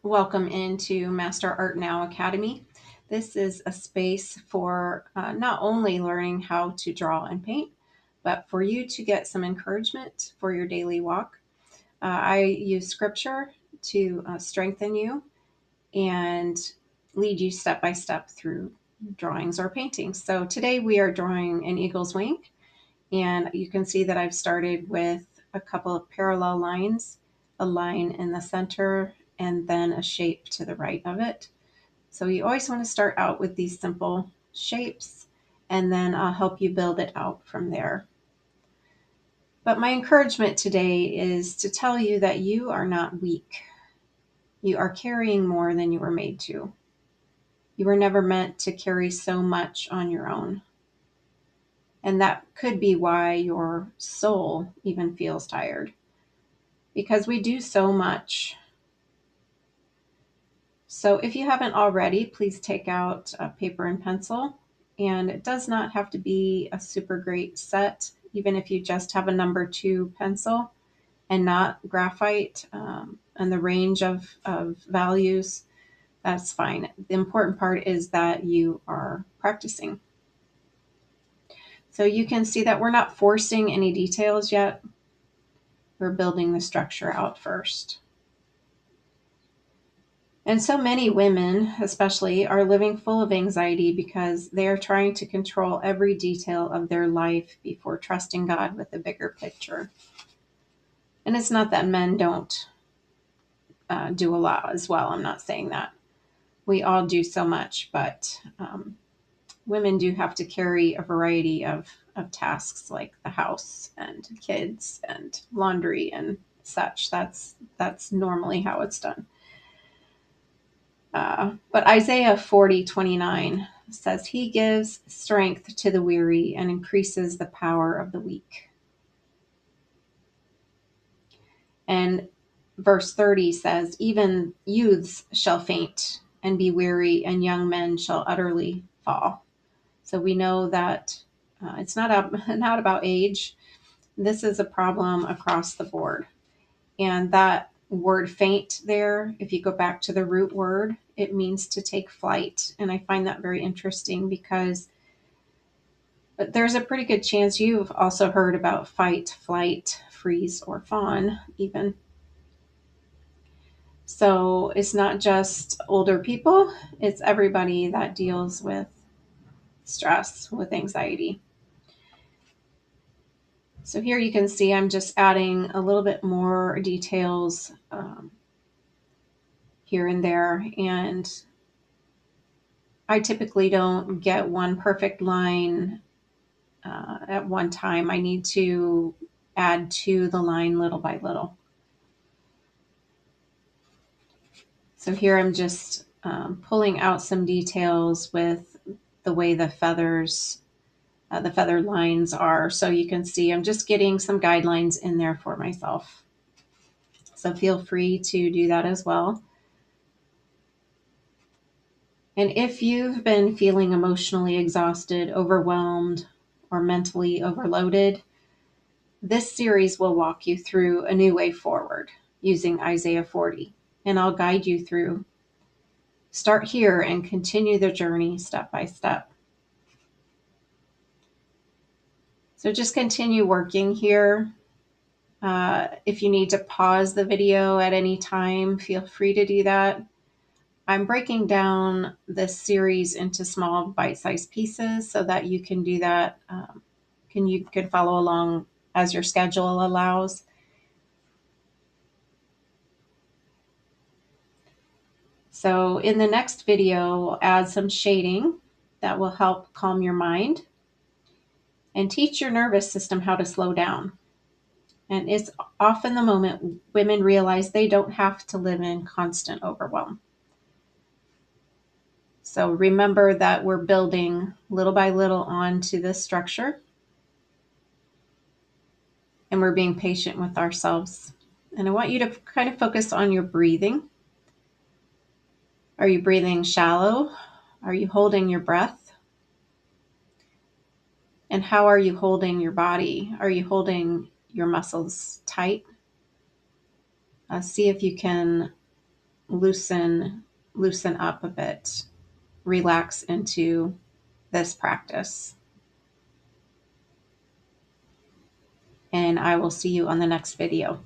Welcome into Master Art Now Academy. This is a space for not only learning how to draw and paint, but for you to get some encouragement for your daily walk. I use scripture to strengthen you and lead you step by step through drawings or paintings. So today we are drawing an eagle's wing, and you can see that I've started with a couple of parallel lines, a line in the center, and then a shape to the right of it. So you always want to start out with these simple shapes, and then I'll help you build it out from there. But my encouragement today is to tell you that you are not weak. You are carrying more than you were made to. You were never meant to carry so much on your own. And that could be why your soul even feels tired, because we do so much. So if you haven't already, please take out a paper and pencil. And it does not have to be a super great set, even if you just have a number 2 pencil and not graphite, and the range of values, that's fine. The important part is that you are practicing. So you can see that we're not forcing any details yet. We're building the structure out first. And so many women, especially, are living full of anxiety because they are trying to control every detail of their life before trusting God with the bigger picture. And it's not that men don't do a lot as well. I'm not saying that. We all do so much, but women do have to carry a variety of tasks like the house and kids and laundry and such. That's normally how it's done. But Isaiah 40:29 says, He gives strength to the weary and increases the power of the weak. And verse 30 says, Even youths shall faint and be weary, and young men shall utterly fall. So we know that it's not about age. This is a problem across the board. And that word faint there, if you go back to the root word, it means to take flight. And I find that very interesting because there's a pretty good chance you've also heard about fight, flight, freeze, or fawn even. So it's not just older people, it's everybody that deals with stress, with anxiety. So here you can see I'm just adding a little bit more details here and there. And I typically don't get one perfect line at one time. I need to add to the line little by little. So here I'm just pulling out some details with the way the feathers, the feather lines are. So you can see I'm just getting some guidelines in there for myself. So feel free to do that as well. And if you've been feeling emotionally exhausted, overwhelmed, or mentally overloaded, this series will walk you through a new way forward using Isaiah 40, and I'll guide you through. Start here and continue the journey step by step. So just continue working here. If you need to pause the video at any time, feel free to do that. I'm breaking down this series into small bite-sized pieces so that you can do that. You can follow along as your schedule allows. So in the next video, we'll add some shading that will help calm your mind and teach your nervous system how to slow down. And it's often the moment women realize they don't have to live in constant overwhelm. So remember that we're building little by little onto this structure, and we're being patient with ourselves. And I want you to kind of focus on your breathing. Are you breathing shallow? Are you holding your breath? And how are you holding your body? Are you holding your muscles tight? See if you can loosen up a bit, relax into this practice. And I will see you on the next video.